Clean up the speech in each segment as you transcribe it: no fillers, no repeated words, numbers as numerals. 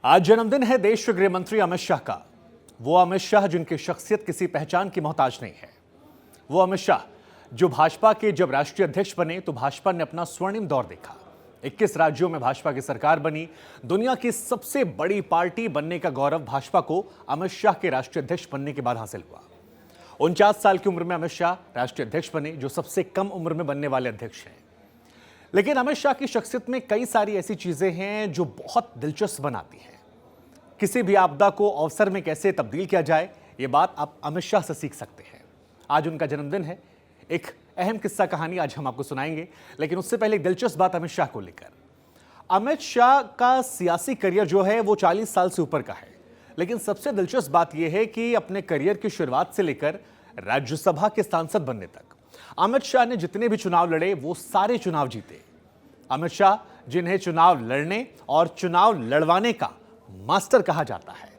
आज जन्मदिन है देश के गृह मंत्री अमित शाह का। वो अमित शाह जिनकी शख्सियत किसी पहचान की मोहताज नहीं है। वो अमित शाह जो भाजपा के जब राष्ट्रीय अध्यक्ष बने तो भाजपा ने अपना स्वर्णिम दौर देखा। 21 राज्यों में भाजपा की सरकार बनी। दुनिया की सबसे बड़ी पार्टी बनने का गौरव भाजपा को अमित शाह के राष्ट्रीय अध्यक्ष बनने के बाद हासिल हुआ। 49 साल की उम्र में अमित शाह राष्ट्रीय अध्यक्ष बने, जो सबसे कम उम्र में बनने वाले अध्यक्ष हैं। लेकिन अमित शाह की शख्सियत में कई सारी ऐसी चीजें हैं जो बहुत दिलचस्प बनाती हैं। किसी भी आपदा को अवसर में कैसे तब्दील किया जाए, ये बात आप अमित शाह से सीख सकते हैं। आज उनका जन्मदिन है। एक अहम किस्सा कहानी आज हम आपको सुनाएंगे, लेकिन उससे पहले एक दिलचस्प बात अमित शाह को लेकर। अमित शाह का सियासी करियर जो है वो 40 साल से ऊपर का है, लेकिन सबसे दिलचस्प बात यह है कि अपने करियर की शुरुआत से लेकर राज्यसभा के सांसद बनने तक अमित शाह ने जितने भी चुनाव लड़े वो सारे चुनाव जीते। अमित शाह जिन्हें चुनाव लड़ने और चुनाव लड़वाने का मास्टर कहा जाता है।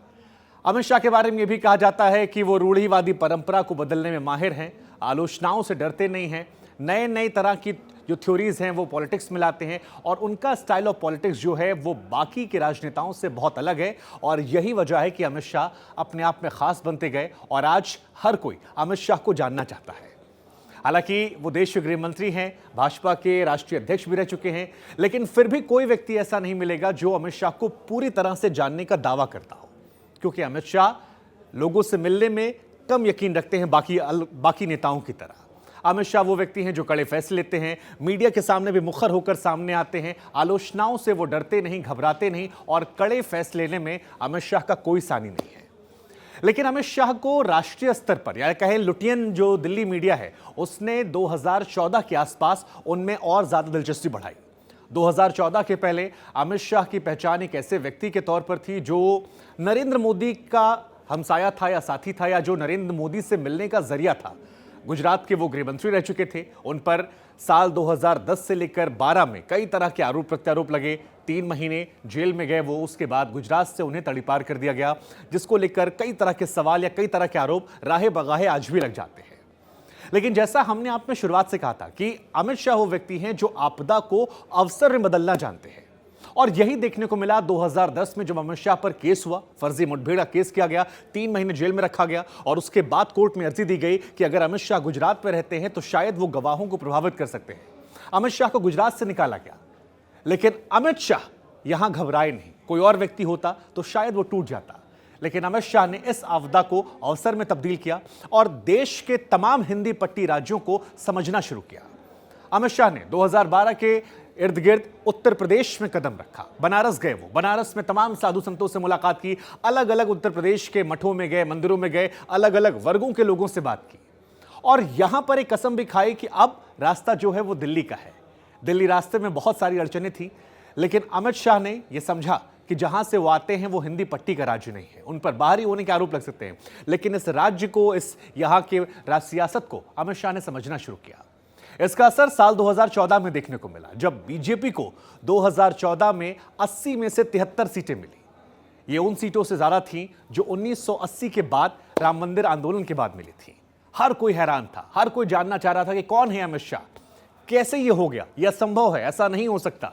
अमित शाह के बारे में यह भी कहा जाता है कि वो रूढ़िवादी परंपरा को बदलने में माहिर हैं, आलोचनाओं से डरते नहीं हैं, नए नए तरह की जो थ्योरीज हैं वो पॉलिटिक्स में लाते हैं, और उनका स्टाइल ऑफ पॉलिटिक्स जो है वो बाकी के राजनेताओं से बहुत अलग है। और यही वजह है कि अमित शाह अपने आप में खास बनते गए और आज हर कोई अमित शाह को जानना चाहता है। हालांकि वो देश के गृह मंत्री हैं, भाजपा के राष्ट्रीय अध्यक्ष भी रह चुके हैं, लेकिन फिर भी कोई व्यक्ति ऐसा नहीं मिलेगा जो अमित शाह को पूरी तरह से जानने का दावा करता हो, क्योंकि अमित शाह लोगों से मिलने में कम यकीन रखते हैं बाकी नेताओं की तरह। अमित शाह वो व्यक्ति हैं जो कड़े फैसले लेते हैं, मीडिया के सामने भी मुखर होकर सामने आते हैं, आलोचनाओं से वो डरते नहीं, घबराते नहीं, और कड़े फैसले लेने में अमित शाह का कोई सानी नहीं है। लेकिन अमित शाह को राष्ट्रीय स्तर पर, या कहें लुटियन जो दिल्ली मीडिया है, उसने 2014 के आसपास उनमें और ज्यादा दिलचस्पी बढ़ाई। 2014 के पहले अमित शाह की पहचान एक ऐसे व्यक्ति के तौर पर थी जो नरेंद्र मोदी का हमसाया था या साथी था, या जो नरेंद्र मोदी से मिलने का जरिया था। गुजरात के वो गृह मंत्री रह चुके थे। उन पर साल 2010 से लेकर 12 में कई तरह के आरोप प्रत्यारोप लगे। 3 महीने जेल में गए वो। उसके बाद गुजरात से उन्हें तड़ीपार कर दिया गया, जिसको लेकर कई तरह के सवाल या कई तरह के आरोप राहे बगाहे आज भी लग जाते हैं। लेकिन जैसा हमने आप में शुरुआत से कहा था कि अमित शाह वो व्यक्ति हैं जो आपदा को अवसर में बदलना जानते हैं, और यही देखने को मिला 2010 में जब अमित शाह पर केस हुआ, फर्जी मुठभेड़ का केस किया गया, 3 महीने जेल में रखा गया, और उसके बाद कोर्ट में अर्जी दी गई कि अगर अमित शाह गुजरात में रहते हैं तो शायद वो गवाहों को प्रभावित कर सकते हैं। अमित शाह को गुजरात से निकाला गया, लेकिन अमित शाह यहां घबराए नहीं। कोई और व्यक्ति होता तो शायद वो टूट जाता, लेकिन अमित शाह ने इस आपदा को अवसर में तब्दील किया और देश के तमाम हिंदी पट्टी राज्यों को समझना शुरू किया। अमित शाह ने 2012 के इर्द गिर्द उत्तर प्रदेश में कदम रखा। बनारस गए वो, बनारस में तमाम साधु संतों से मुलाकात की, अलग अलग उत्तर प्रदेश के मठों में गए, मंदिरों में गए, अलग अलग वर्गों के लोगों से बात की, और यहां पर एक कसम भी खाई कि अब रास्ता जो है वो दिल्ली का है। दिल्ली रास्ते में बहुत सारी अड़चनें थी, लेकिन अमित शाह ने यह समझा कि जहां से वो आते हैं वो हिंदी पट्टी का राज्य नहीं है। उन पर बाहरी होने के आरोप लग सकते हैं, लेकिन इस राज्य को, इस यहां के सियासत को अमित शाह ने समझना शुरू किया। इसका असर साल 2014 में देखने को मिला, जब बीजेपी को 2014 में 80 में से 73 सीटें मिली। ये उन सीटों से ज्यादा थी जो 1980 के बाद राम मंदिर आंदोलन के बाद मिली थी। हर कोई हैरान था, हर कोई जानना चाह रहा था कि कौन है अमित शाह, कैसे ये हो गया, यह असंभव है, ऐसा नहीं हो सकता।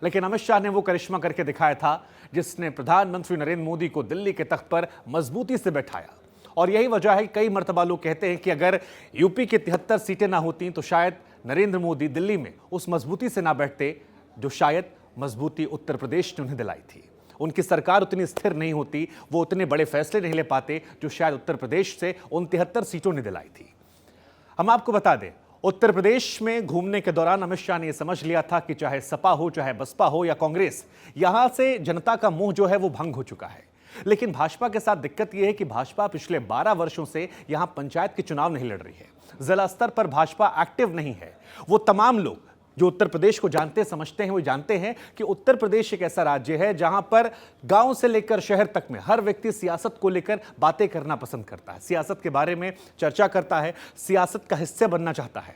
लेकिन अमित शाह ने वो करिश्मा करके दिखाया था जिसने प्रधानमंत्री नरेंद्र मोदी को दिल्ली के तख्त पर मजबूती से बैठाया। और यही वजह है कि कई मर्तबा लोग कहते हैं कि अगर यूपी की 73 सीटें ना होती तो शायद नरेंद्र मोदी दिल्ली में उस मजबूती से ना बैठते जो शायद मजबूती उत्तर प्रदेश ने उन्हें दिलाई थी। उनकी सरकार उतनी स्थिर नहीं होती, वो उतने बड़े फैसले नहीं ले पाते जो शायद उत्तर प्रदेश से उन 73 सीटों ने दिलाई थी। हम आपको बता दें, उत्तर प्रदेश में घूमने के दौरान अमित शाह ने यह समझ लिया था कि चाहे सपा हो, चाहे बसपा हो या कांग्रेस, यहां से जनता का मोह जो है वो भंग हो चुका है। लेकिन भाजपा के साथ दिक्कत यह है कि भाजपा पिछले 12 वर्षों से यहां पंचायत के चुनाव नहीं लड़ रही है। जिला स्तर पर भाजपा एक्टिव नहीं है। वो तमाम लोग जो उत्तर प्रदेश को जानते समझते हैं वो जानते हैं कि उत्तर प्रदेश एक ऐसा राज्य है जहां पर गांव से लेकर शहर तक में हर व्यक्ति सियासत को लेकर बातें करना पसंद करता है, सियासत के बारे में चर्चा करता है, सियासत का हिस्सा बनना चाहता है।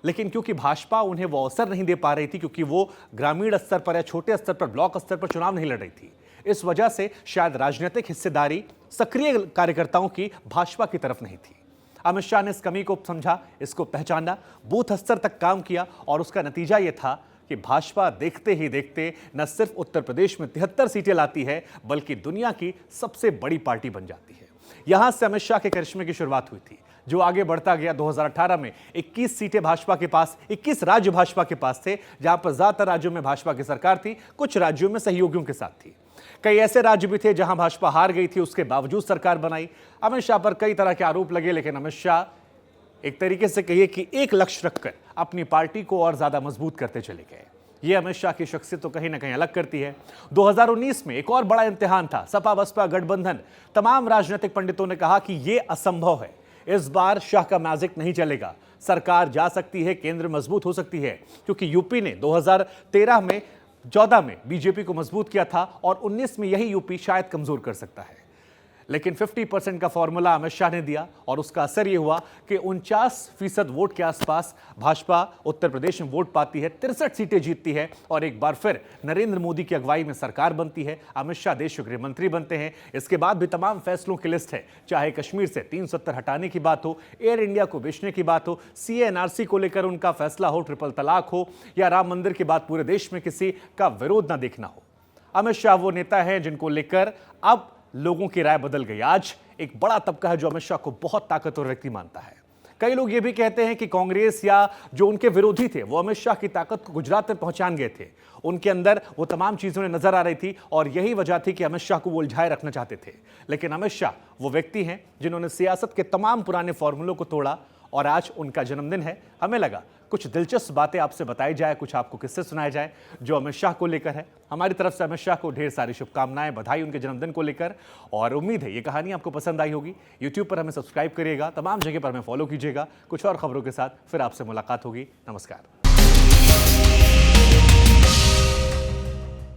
लेकिन क्योंकि भाजपा उन्हें वो अवसर नहीं दे पा रही थी, क्योंकि वो ग्रामीण स्तर पर या छोटे स्तर पर, ब्लॉक स्तर पर चुनाव नहीं लड़ रही थी, इस वजह से शायद राजनीतिक हिस्सेदारी सक्रिय कार्यकर्ताओं की भाजपा की तरफ नहीं थी। अमित शाह ने इस कमी को समझा, इसको पहचाना, बूथ स्तर तक काम किया, और उसका नतीजा यह था कि भाजपा देखते ही देखते न सिर्फ उत्तर प्रदेश में 73 सीटें लाती है, बल्कि दुनिया की सबसे बड़ी पार्टी बन जाती है। यहां से अमित शाह के करिश्मे की शुरुआत हुई थी, जो आगे बढ़ता गया। 2018 में 21 सीटें भाजपा के पास, 21 राज्य भाजपा के पास थे, जहां पर ज्यादातर राज्यों में भाजपा की सरकार थी, कुछ राज्यों में सहयोगियों के साथ थी। कई ऐसे राज्य भी थे जहां भाजपा हार गई थी, उसके बावजूद सरकार बनाई। अमित शाह पर कई तरह के आरोप लगे, लेकिन अमित शाह एक तरीके से कहिए कि एक लक्ष्य रखकर अपनी पार्टी को और ज्यादा मजबूत करते चले गए। यह अमित शाह की शख्सियत तो कहीं ना कहीं अलग करती है। 2019 में एक और बड़ा इम्तिहान था, सपा बसपा गठबंधन। तमाम राजनीतिक पंडितों ने कहा कि यह असंभव है, इस बार शाह का मैजिक नहीं चलेगा, सरकार जा सकती है, केंद्र मजबूत हो सकती है, क्योंकि यूपी ने 2013 में 14 में बीजेपी को मजबूत किया था और 19 में यही यूपी शायद कमजोर कर सकता है। लेकिन 50% का फॉर्मूला अमित शाह ने दिया और उसका असर यह हुआ कि 49% वोट के आसपास भाजपा उत्तर प्रदेश में वोट पाती है, 63 सीटें जीतती है और एक बार फिर नरेंद्र मोदी की अगुवाई में सरकार बनती है। अमित शाह देश के गृह मंत्री बनते हैं। इसके बाद भी तमाम फैसलों की लिस्ट है, चाहे कश्मीर से 370 हटाने की बात हो, एयर इंडिया को बेचने की बात हो, सीए एनआरसी को लेकर उनका फैसला हो, ट्रिपल तलाक हो, या राम मंदिर की बात पूरे देश में किसी का विरोध न देखना हो। अमित शाह वो नेता है जिनको लेकर अब लोगों की राय बदल गई। आज एक बड़ा तबका है जो अमित शाह को बहुत ताकतवर व्यक्ति मानता है। कई लोग ये भी कहते हैं कि कांग्रेस या जो उनके विरोधी थे वो अमित शाह की ताकत को गुजरात में पहुंचान गए थे, उनके अंदर वो तमाम चीजों ने नजर आ रही थी और यही वजह थी कि अमित शाह को वो उलझाए रखना चाहते थे। लेकिन अमित शाह वो व्यक्ति हैं जिन्होंने सियासत के तमाम पुराने फॉर्मूलों को तोड़ा और आज उनका जन्मदिन है। हमें लगा कुछ दिलचस्प बातें आपसे बताई जाए, कुछ आपको किस्से सुनाए जाए जो अमित शाह को लेकर है। हमारी तरफ से अमित शाह को ढेर सारी शुभकामनाएं, बधाई उनके जन्मदिन को लेकर, और उम्मीद है ये कहानी आपको पसंद आई होगी। यूट्यूब पर हमें सब्सक्राइब करिएगा, तमाम जगह पर हमें फॉलो कीजिएगा। कुछ और खबरों के साथ फिर आपसे मुलाकात होगी। नमस्कार।